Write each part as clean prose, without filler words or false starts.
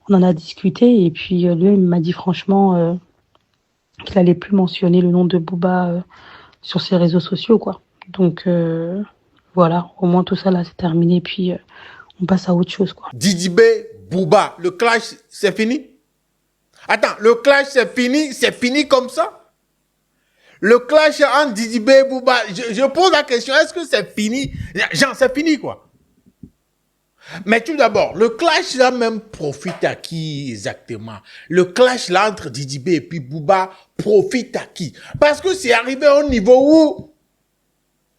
on en a discuté et puis lui, il m'a dit franchement qu'il allait plus mentionner le nom de Booba sur ses réseaux sociaux, quoi. Donc voilà, au moins tout ça là, c'est terminé. Puis on passe à autre chose, quoi. Didi B, Booba, le clash, c'est fini? Attends, le clash, c'est fini comme ça? Le clash entre Didi B et Booba, je pose la question, est-ce que c'est fini? Genre, c'est fini, quoi. Mais tout d'abord, le clash là même profite à qui exactement? Le clash là entre Didi B et puis Booba profite à qui? Parce que c'est arrivé à un niveau où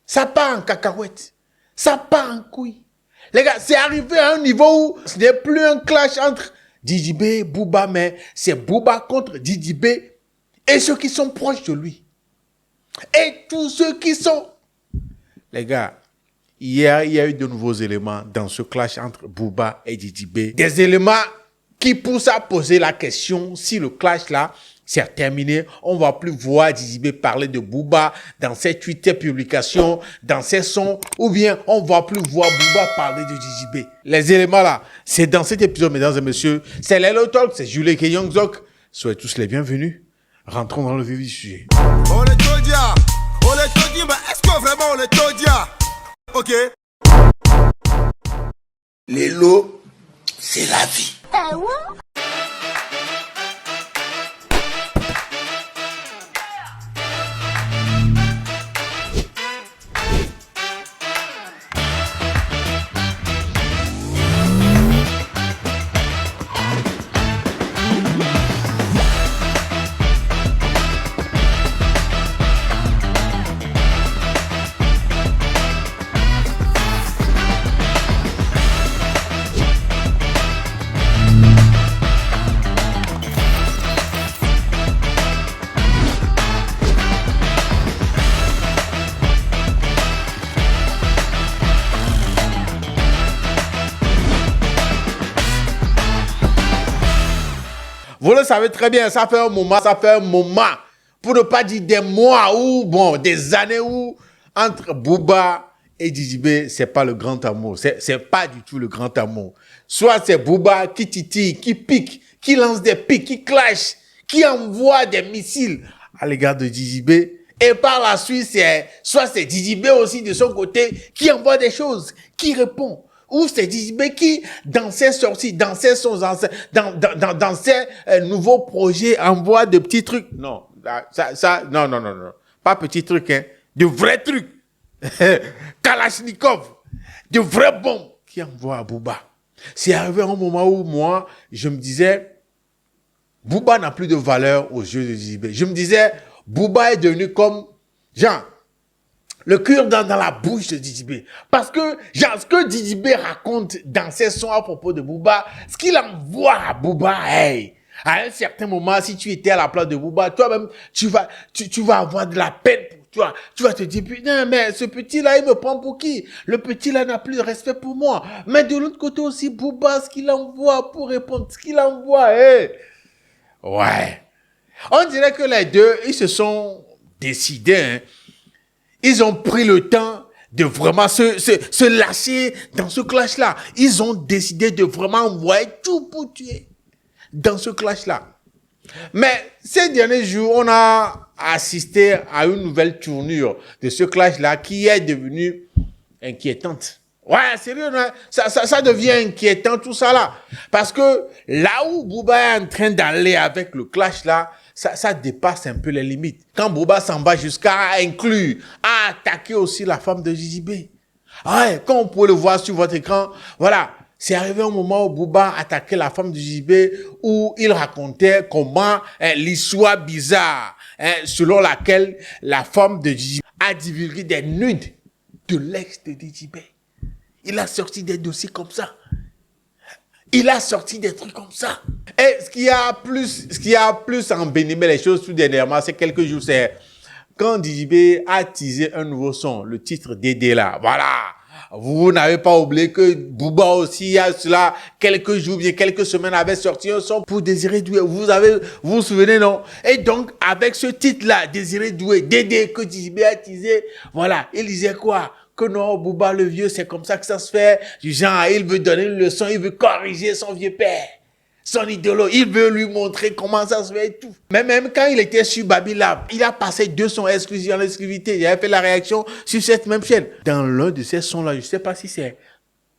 ça part en cacahuète, ça part en couille. Les gars, c'est arrivé à un niveau où ce n'est plus un clash entre Didi B et Booba, mais c'est Booba contre Didi B et ceux qui sont proches de lui. Et tous ceux qui sont... Les gars, hier, il y a eu de nouveaux éléments dans ce clash entre Booba et Didi B. Des éléments qui poussent à poser la question si le clash là, c'est terminé. On ne va plus voir Didi B parler de Booba dans ses Twitter publications, dans ses sons, ou bien on ne va plus voir Booba parler de Didi B. Les éléments là, c'est dans cet épisode, mesdames et messieurs. C'est Lelo Talk, c'est Julie Kenyongzok. Soyez tous les bienvenus. Rentrons dans le vif du sujet. On est Todia, mais est-ce que vraiment on est Todia? Ok. Les lots, c'est la vie. Vous le savez très bien, ça fait un moment, pour ne pas dire des mois ou, bon, des années où, entre Booba et Didi B, c'est pas le grand amour. C'est pas du tout le grand amour. Soit c'est Booba qui titille, qui pique, qui lance des pics, qui clash, qui envoie des missiles à l'égard de Didi B. Et par la suite, soit c'est Didi B aussi de son côté, qui envoie des choses, qui répond. Ou c'est Didi B qui, dans ses sorties, dans ses sons, dans ses nouveaux projets, envoie de petits trucs. Non, non. Pas petits trucs, hein. De vrais trucs. Kalachnikov. De vrais bombes qui envoie à Booba. C'est arrivé à un moment où moi, je me disais, Booba n'a plus de valeur aux yeux de Didi B. Je me disais, Booba est devenu comme, genre, le cure-dent dans la bouche de Didi B. Parce que, genre, ce que Didi B raconte dans ses sons à propos de Booba, ce qu'il envoie à Booba, hey, à un certain moment, si tu étais à la place de Booba, toi-même, tu vas avoir de la peine pour toi. Tu vas te dire, putain, mais ce petit-là, il me prend pour qui? Le petit-là n'a plus de respect pour moi. Mais de l'autre côté aussi, Booba, ce qu'il envoie pour répondre, ce qu'il envoie, hey. Ouais. On dirait que les deux, ils se sont décidés, hein. Ils ont pris le temps de vraiment se lâcher dans ce clash-là. Ils ont décidé de vraiment envoyer tout pour tuer dans ce clash-là. Mais ces derniers jours, on a assisté à une nouvelle tournure de ce clash-là qui est devenue inquiétante. Ouais, sérieux, ça devient inquiétant tout ça là. Parce que là où Booba est en train d'aller avec le clash là, ça dépasse un peu les limites. Quand Booba s'en va jusqu'à inclure, à attaquer aussi la femme de Didi B. Ouais, quand on peut le voir sur votre écran, voilà. C'est arrivé un moment où Booba attaquait la femme de Didi B, où il racontait comment l'histoire bizarre, selon laquelle la femme de Didi B a divulgué des nudes de l'ex de Didi B. Il a sorti des dossiers comme ça. Il a sorti des trucs comme ça. Et ce qui a plus envenimé les choses tout dernièrement, c'est quelques jours, c'est quand Didi B a teasé un nouveau son, le titre Dédé là. Voilà. Vous n'avez pas oublié que Booba aussi, il y a cela, quelques jours, bien quelques semaines, avait sorti un son pour Désiré Doué. Vous vous souvenez, non? Et donc, avec ce titre-là, Désiré Doué, Dédé, que Didi B a teasé, voilà. Il disait quoi? Que non, Booba le vieux, c'est comme ça que ça se fait. Du genre, il veut donner une leçon, il veut corriger son vieux père. son idole. Il veut lui montrer comment ça se fait et tout. Mais même quand il était sur Babylab, il a passé 2 sons exclusifs en exclusivité. Il avait fait la réaction sur cette même chaîne. Dans l'un de ces sons-là, je ne sais pas si c'est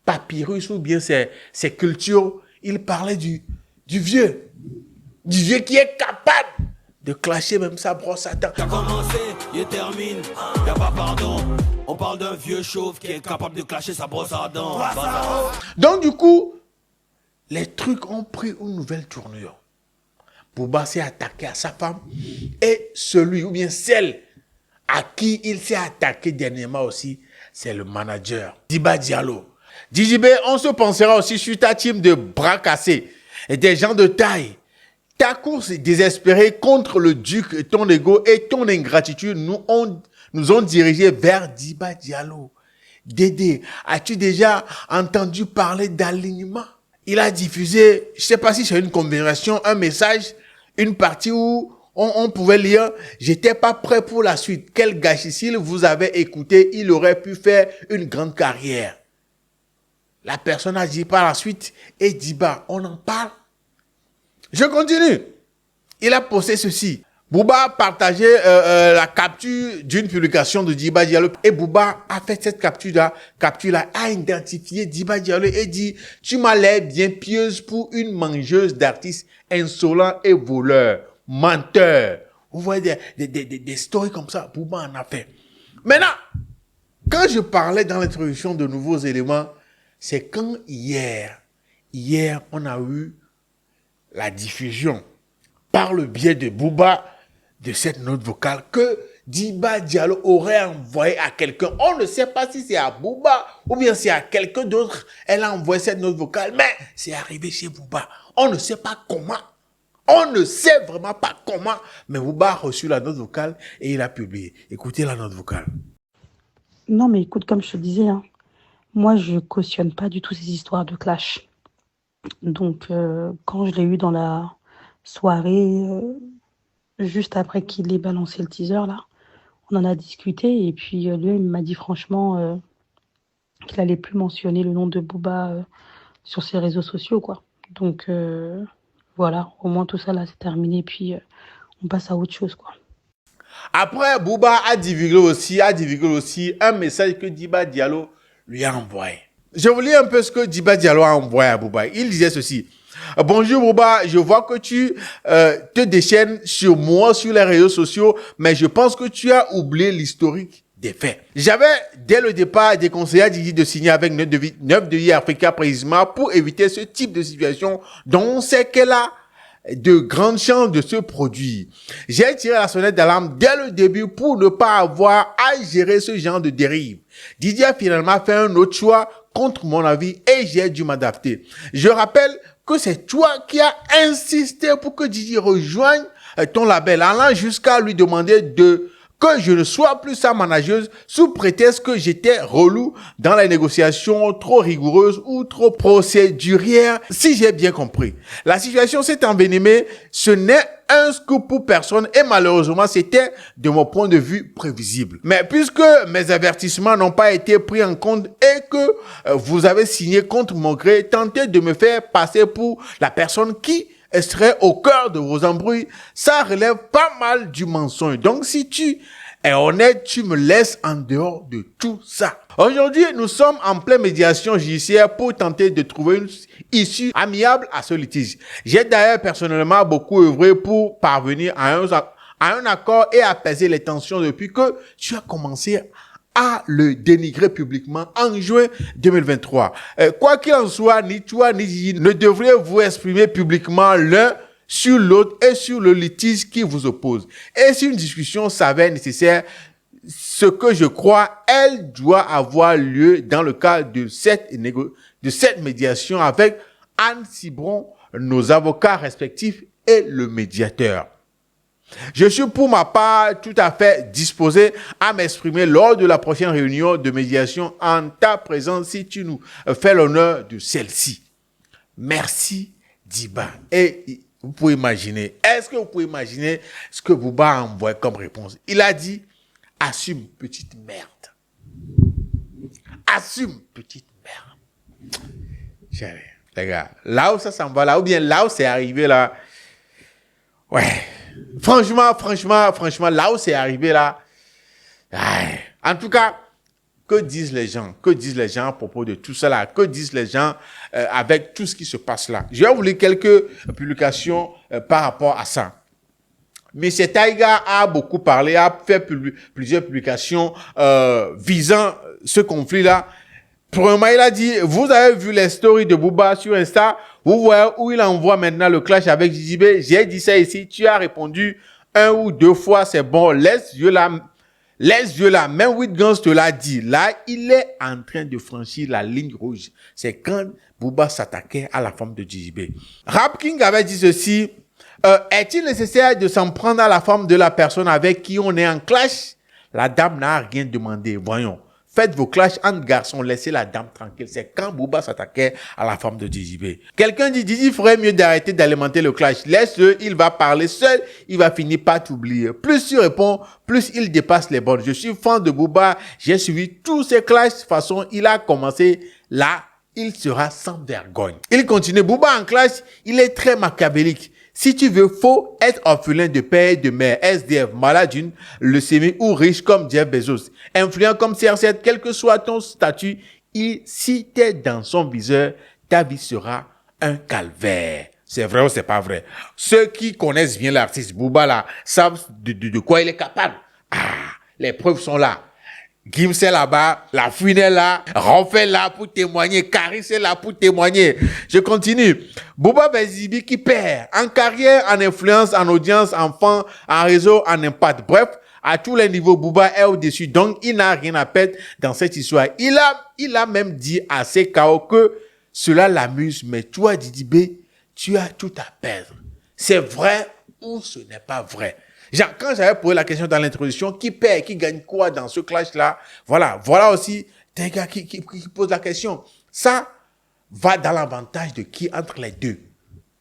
Papyrus ou bien c'est Culture, il parlait du vieux. Du vieux qui est capable de clasher même sa brosse à dents. T'as commencé, il termine, y'a pas pardon. On parle d'un vieux chauve qui est capable de clasher sa brosse à dents. Donc du coup, les trucs ont pris une nouvelle tournure. Booba s'est attaqué à sa femme et celui ou bien celle à qui il s'est attaqué dernièrement aussi, c'est le manager, Diba Diallo. DJB, on se pensera aussi sur ta team de bras cassés et des gens de taille. Ta course désespérée contre le duc, ton ego et ton ingratitude nous ont dirigés vers Diba Diallo. Dédé, as-tu déjà entendu parler d'alignement? Il a diffusé, je ne sais pas si c'est une conversation, un message, une partie où on pouvait lire « J'étais pas prêt pour la suite. Quel gâchis, s'il vous avait écouté, il aurait pu faire une grande carrière. » La personne a dit par la suite « Et Diba, on en parle ?» Je continue. Il a posté ceci. Booba a partagé la capture d'une publication de Diba Diallo et Booba a fait cette capture-là, a identifié Diba Diallo et dit « Tu m'as l'air bien pieuse pour une mangeuse d'artistes insolents et voleurs, menteurs. » Vous voyez des stories comme ça, Booba en a fait. Maintenant, quand je parlais dans l'introduction de nouveaux éléments, c'est quand hier, on a eu la diffusion par le biais de Booba de cette note vocale que Diba Diallo aurait envoyé à quelqu'un. On ne sait pas si c'est à Booba ou bien c'est à quelqu'un d'autre. Elle a envoyé cette note vocale, mais c'est arrivé chez Booba. On ne sait pas comment. On ne sait vraiment pas comment, mais Booba a reçu la note vocale et il a publié. Écoutez la note vocale. Non, mais écoute, comme je te disais, hein, moi, je cautionne pas du tout ces histoires de clash. Donc, quand je l'ai eu dans la soirée, juste après qu'il ait balancé le teaser, là, on en a discuté. Et puis, lui, il m'a dit franchement qu'il allait plus mentionner le nom de Booba sur ses réseaux sociaux, quoi. Donc, voilà, au moins tout ça, là, c'est terminé. Puis, on passe à autre chose, quoi. Après, Booba a divulgué aussi un message que Diba Diallo lui a envoyé. Je vous lis un peu ce que Diba Diallo a envoyé à Booba. Il disait ceci. Bonjour Booba, je vois que tu te déchaînes sur moi sur les réseaux sociaux, mais je pense que tu as oublié l'historique des faits. J'avais dès le départ déconseillé à Didi de signer avec 9 de vie Africa précisément pour éviter ce type de situation dont on sait qu'elle a de grandes chances de se produire. J'ai tiré la sonnette d'alarme dès le début pour ne pas avoir à gérer ce genre de dérive. Didier a finalement fait un autre choix contre mon avis et j'ai dû m'adapter. Je rappelle que c'est toi qui as insisté pour que Didier rejoigne ton label, allant jusqu'à lui demander que je ne sois plus sa manageuse sous prétexte que j'étais relou dans les négociations trop rigoureuses ou trop procédurières, si j'ai bien compris. La situation s'est envenimée, ce n'est un scoop pour personne et malheureusement c'était de mon point de vue prévisible. Mais puisque mes avertissements n'ont pas été pris en compte et que vous avez signé contre mon gré, tentez de me faire passer pour la personne qui serait au cœur de vos embrouilles, ça relève pas mal du mensonge. Donc si tu es honnête, tu me laisses en dehors de tout ça. Aujourd'hui, nous sommes en pleine médiation judiciaire pour tenter de trouver une issue amiable à ce litige. J'ai d'ailleurs personnellement beaucoup œuvré pour parvenir à un accord et apaiser les tensions depuis que tu as commencé à le dénigrer publiquement en juin 2023. Quoi qu'il en soit, ni toi ni Gigi ne devriez vous exprimer publiquement l'un sur l'autre et sur le litige qui vous oppose. Et si une discussion s'avère nécessaire, ce que je crois, elle doit avoir lieu dans le cadre de cette médiation avec Anne Cibron, nos avocats respectifs et le médiateur. Je suis pour ma part tout à fait disposé à m'exprimer lors de la prochaine réunion de médiation en ta présence si tu nous fais l'honneur de celle-ci. Merci Diba. Et vous pouvez imaginer, est-ce que vous pouvez imaginer ce que Booba a envoyé comme réponse? Il a dit, assume petite merde. Assume petite merde. les gars. Là où ça s'en va, là, ou bien là où c'est arrivé, là. Ouais. Franchement, là où c'est arrivé, là. Ouais. En tout cas, que disent les gens? Que disent les gens à propos de tout ça, là? Que disent les gens avec tout ce qui se passe là? Je vais vous lire quelques publications par rapport à ça. Mais Taïga a beaucoup parlé, a fait plusieurs publications visant ce conflit-là. Premièrement, il a dit, vous avez vu les stories de Booba sur Insta, vous voyez où il envoie maintenant le clash avec JJB. J'ai dit ça ici, tu as répondu 1 ou 2 fois, c'est bon, laisse Dieu là. Même Whitgans te l'a dit. Là, il est en train de franchir la ligne rouge. C'est quand Booba s'attaquait à la femme de JJB. Rap King avait dit ceci. Est-il nécessaire de s'en prendre à la femme de la personne avec qui on est en clash? La dame n'a rien demandé. Voyons. Faites vos clashs entre garçons, laissez la dame tranquille. C'est quand Booba s'attaquait à la femme de JJB. Quelqu'un dit, Didi ferait mieux d'arrêter d'alimenter le clash. Laisse-le, il va parler seul, il va finir par t'oublier. Plus tu réponds, plus il dépasse les bornes. Je suis fan de Booba, j'ai suivi tous ces clashs. De toute façon, il a commencé là, il sera sans vergogne. Il continue, Booba en clash, il est très machiavélique. Si tu veux, faut être orphelin de père et de mère, SDF, malade d'une leucémie ou riche comme Jeff Bezos. Influent comme CR7, quel que soit ton statut, si t'es dans son viseur, ta vie sera un calvaire. C'est vrai ou c'est pas vrai? Ceux qui connaissent bien l'artiste Booba là, savent de quoi il est capable. Ah, les preuves sont là. Gims est là-bas, la Fouine est là, Rolf est là pour témoigner, Caris est là pour témoigner. Je continue. Booba Bezibi qui perd en carrière, en influence, en audience, en fan, en réseau, en impact. Bref, à tous les niveaux, Booba est au-dessus. Donc, il n'a rien à perdre dans cette histoire. Il a même dit à ses KO que cela l'amuse, mais toi, Didi B, tu as tout à perdre. C'est vrai ou ce n'est pas vrai? Genre, quand j'avais posé la question dans l'introduction, qui perd, qui gagne quoi dans ce clash-là? Voilà aussi des gars qui posent la question. Ça va dans l'avantage de qui entre les deux?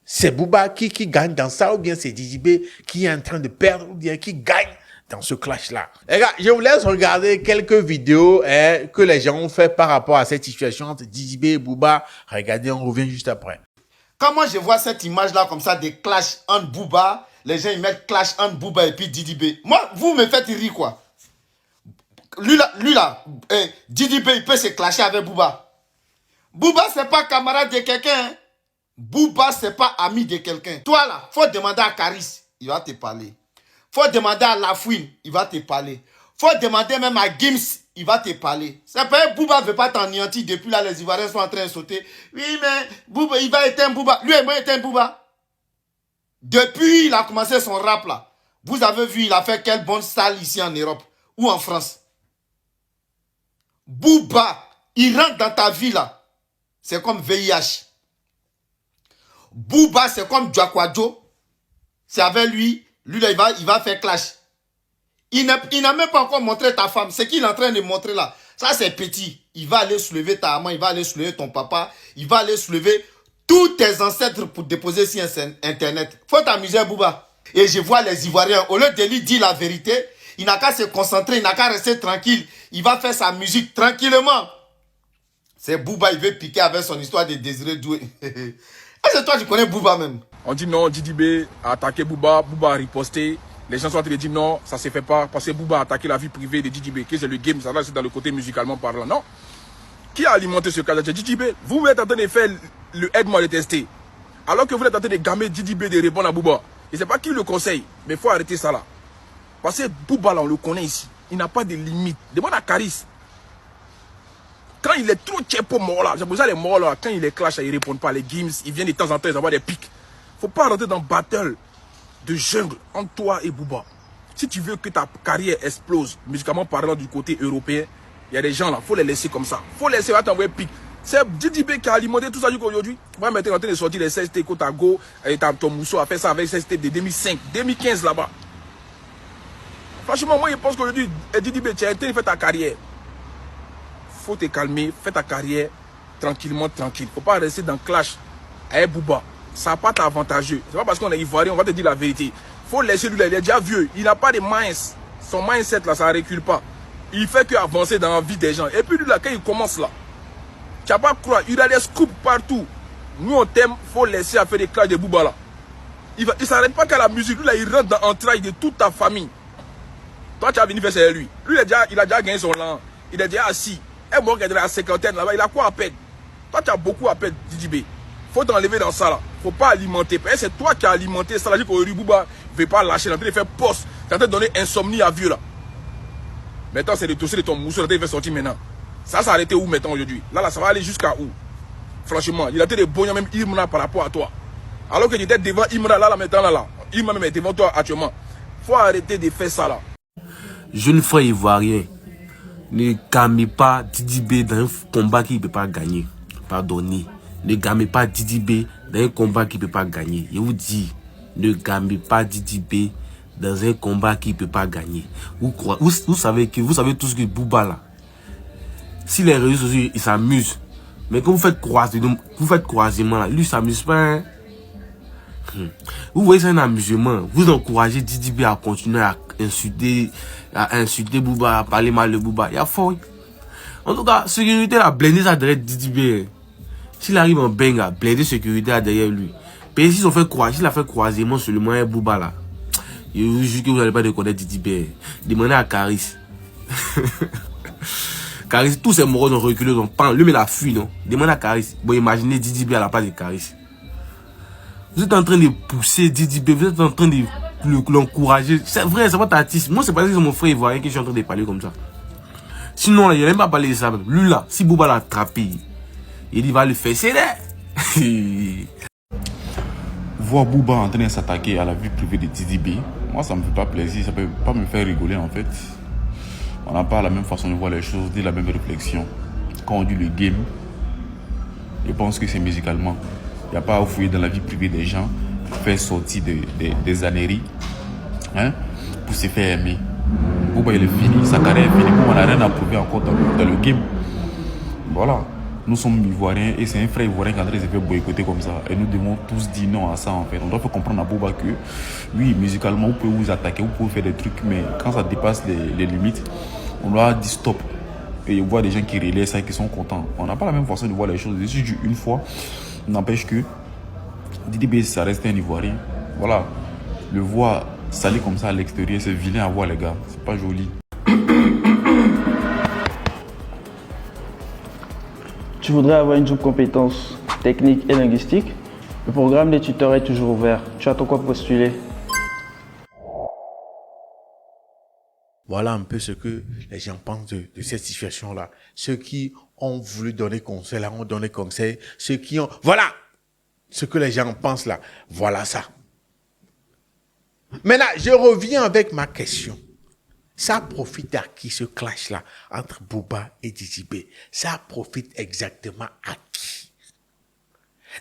C'est Booba qui gagne dans ça, ou bien c'est DJB qui est en train de perdre, ou bien qui gagne dans ce clash-là? Les gars, je vous laisse regarder quelques vidéos que les gens ont fait par rapport à cette situation entre DJB et Booba. Regardez, on revient juste après. Quand moi je vois cette image-là comme ça, des clashs entre Booba, les gens ils mettent clash entre Booba et puis Didi B. Moi, vous me faites rire quoi. Lui là, Didi B il peut se clasher avec Booba. Booba c'est pas camarade de quelqu'un. Hein. Booba c'est pas ami de quelqu'un. Toi là, faut demander à Caris, il va te parler. Faut demander à Lafouine, il va te parler. Faut demander même à Gims, il va te parler. C'est pas Booba veut pas t'anéantir depuis là, les Ivoiriens sont en train de sauter. Oui, mais Booba, il va éteindre Booba. Lui et moi éteindre Booba. Depuis il a commencé son rap là. Vous avez vu, il a fait quelle bonne salle ici en Europe ou en France. Booba, il rentre dans ta vie là. C'est comme VIH. Booba, c'est comme Djakwadjo. C'est avec lui. Lui là, il va faire clash. Il n'a même pas encore montré ta femme. Ce qu'il est en train de montrer là, ça c'est petit. Il va aller soulever ta maman, il va aller soulever ton papa, il va aller soulever tous tes ancêtres pour déposer sur Internet. Faut t'amuser, Booba. Et je vois les Ivoiriens, au lieu de lui dire la vérité, il n'a qu'à se concentrer, il n'a qu'à rester tranquille. Il va faire sa musique tranquillement. C'est Booba, il veut piquer avec son histoire de Désiré Doué. Est-ce que toi, tu connais Booba même? On dit non, Didi B a attaqué Booba, Booba a riposté. Les gens sont en train de dire non, ça se fait pas, parce que Booba a attaqué la vie privée de Didi B, que c'est le game, ça là c'est dans le côté musicalement parlant. Non. Qui a alimenté ce cas? Didi B, vous êtes en train de faire le aide-moi à le tester. Alors que vous êtes en train de gamer Didi B de répondre à Booba. Et c'est pas qui le conseille, mais il faut arrêter ça là. Parce que Booba là, on le connaît ici. Il n'a pas de limite. Demande à Caris. Quand il est trop tchepo mort là, j'ai besoin les morts là, quand il est clash, ils répondent pas. Les games, ils viennent de temps en temps, ils envoient des pics. Faut pas rentrer dans battle de jungle entre toi et Booba. Si tu veux que ta carrière explose, musicalement parlant du côté européen, il y a des gens là, faut les laisser comme ça. Faut laisser, va t'envoyer pic. C'est Didi B qui a alimenté tout ça aujourd'hui. Moi maintenant en train de sortir les 16 tapes à go, et ton mousseau a fait ça avec 16 tapes de 2005, 2015 là-bas. Franchement, moi je pense qu'aujourd'hui, Didi B, tu as été fait ta carrière. Faut te calmer, fais ta carrière tranquillement, tranquille. Faut pas rester dans clash avec Booba. Ça n'a pas d'avantageux. C'est pas parce qu'on est ivoirien, on va te dire la vérité. Faut laisser lui, il est déjà vieux. Il n'a pas de minds. Son mindset là, ça ne recule pas. Il fait que avancer dans la vie des gens. Et puis lui là, quand il commence là, tu n'as pas à croire, il a des scoops partout. Nous, on t'aime, faut laisser à faire des clashs de Booba là. Il ne s'arrête pas qu'à la musique. Lui, là, il rentre dans entrailles de toute ta famille. Toi, tu as venu faire ça avec lui. Lui, il a déjà gagné son land. Il est déjà assis. Et moi, qui est dans la cinquantaine là-bas, il a quoi à peine? Toi, tu as beaucoup à peine, Didi B. Faut t'enlever dans ça là. Faut pas alimenter. C'est toi qui as alimenté ça là. Dit Booba ne veut pas lâcher. Il est en train de faire poste. Il est en train de donner insomnie à vieux là. Maintenant, c'est le dossier de ton mousseau. Il est en train de faire sortir maintenant. Ça s'est arrêté où maintenant aujourd'hui? Là, ça va aller jusqu'à où? Franchement, il a été de bons même Imra par rapport à toi. Alors que tu étais devant Imra là maintenant là. Imra même est devant toi actuellement. Faut arrêter de faire ça là. Jeune frère ivoirien, ne gagnez pas Didi B dans un combat qu'il ne peut pas gagner. Pardonnez. Ne gagnez pas Didi B dans un combat qu'il ne peut pas gagner. Je vous dis, ne gagnez pas Didi B dans un combat qu'il ne peut pas gagner. Vous savez tout ce que Booba là. Si les réseaux sociaux ils s'amusent, mais quand vous faites croisement là, lui s'amuse pas. Hein? Vous voyez, c'est un amusement. Vous encouragez Didi B à continuer à insulter Booba, à parler mal de Booba. Il y a fort. En tout cas, sécurité a blindé ça derrière Didi B. S'il arrive en benga, blindé sécurité derrière lui. Mais s'il a fait croisement sur le moyen Booba là, je vous jure que vous n'allez pas reconnaître Didi B. Demandez à Caris. Caris, tous ces morons ont reculé, donc pan, lui mais la fuite, non. Demandez à Caris. Bon, imaginez Didi B à la place de Caris. Vous êtes en train de pousser Didi B, vous êtes en train de l'encourager. C'est vrai, c'est votre artiste. Moi, c'est pas que c'est mon frère ivoirien que je suis en train de parler comme ça. Sinon, là, il n'a même pas parlé de ça. Lui, là, si Booba l'a attrapé, il va le faire. C'est là. Voir Booba en train de s'attaquer à la vie privée de Didi B, moi, ça me fait pas plaisir. Ça peut pas me faire rigoler, en fait. On n'a pas la même façon de voir les choses, ni la même réflexion. Quand on dit le game, je pense que c'est musicalement. Il n'y a pas à fouiller dans la vie privée des gens, faire sortir des âneries, hein, pour se faire aimer. Booba, il est fini, sa carrière est finie. Booba n'a rien à prouver encore dans le game. Voilà. Nous sommes ivoiriens et c'est un frère ivoirien qui est en train de se faire boycotter comme ça. Et nous devons tous dire non à ça en fait. On doit faire comprendre à Booba que, oui, musicalement, vous pouvez vous attaquer, vous pouvez faire des trucs, mais quand ça dépasse les limites, on doit dire stop. Et on voit des gens qui relaient ça et qui sont contents. On n'a pas la même façon de voir les choses. Je dis une fois, n'empêche que Didi B, ça reste un ivoirien. Voilà. Le voir salir comme ça à l'extérieur, c'est vilain à voir les gars. C'est pas joli. Tu voudrais avoir une double compétence technique et linguistique? Le programme des tuteurs est toujours ouvert. Tu attends quoi postuler? Voilà un peu ce que les gens pensent de cette situation-là. Ceux qui ont voulu donner conseil, là, ont donné conseil. Ceux qui ont... Voilà ce que les gens pensent là. Voilà ça. Maintenant, je reviens avec ma question. Ça profite à qui ce clash-là entre Booba et Didi B? Ça profite exactement à qui?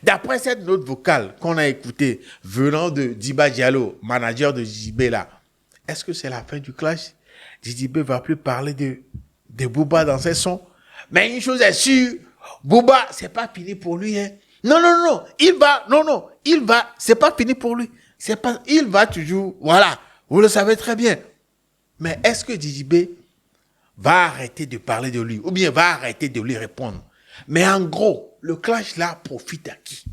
D'après cette note vocale qu'on a écoutée venant de Diba Diallo, manager de Didi B là, est-ce que c'est la fin du clash? Didi B va plus parler de Booba dans ses sons. Mais une chose est sûre, Booba, c'est pas fini pour lui. Hein. Non, il va, c'est pas fini pour lui. Il va toujours, voilà, vous le savez très bien. Mais est-ce que Didi B va arrêter de parler de lui ou bien va arrêter de lui répondre? Mais en gros, le clash là profite à qui?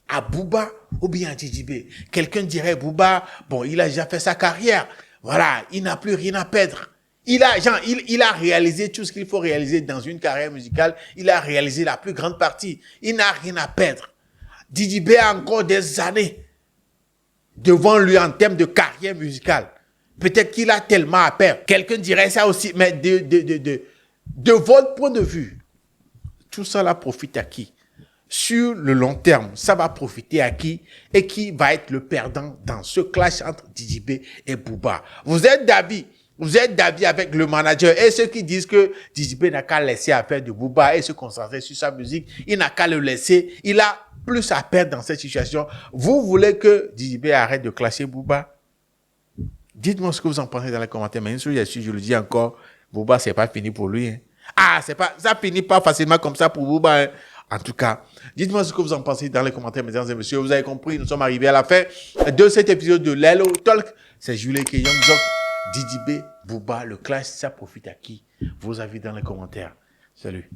À Booba ou bien à Didi B? Quelqu'un dirait Booba, bon, il a déjà fait sa carrière. Voilà, il n'a plus rien à perdre. Il a réalisé tout ce qu'il faut réaliser dans une carrière musicale. Il a réalisé la plus grande partie. Il n'a rien à perdre. Didi B a encore des années devant lui en termes de carrière musicale. Peut-être qu'il a tellement à perdre. Quelqu'un dirait ça aussi. Mais de votre point de vue, tout ça là profite à qui? Sur le long terme, ça va profiter à qui? Et qui va être le perdant dans ce clash entre Didi B et Booba? Vous êtes d'avis avec le manager et ceux qui disent que Didi B n'a qu'à laisser affaire de Booba et se concentrer sur sa musique. Il n'a qu'à le laisser. Il a plus à perdre dans cette situation. Vous voulez que Didi B arrête de clasher Booba? Dites-moi ce que vous en pensez dans les commentaires. Mais je le dis encore, Booba, c'est pas fini pour lui. Hein. Ah, ça finit pas facilement comme ça pour Booba. Hein. En tout cas, dites-moi ce que vous en pensez dans les commentaires, mesdames et messieurs. Vous avez compris, nous sommes arrivés à la fin de cet épisode de Lelo Talk. C'est Julien qui est Young Jock, Didi B, Booba, le clash, ça profite à qui? Vos avis dans les commentaires. Salut.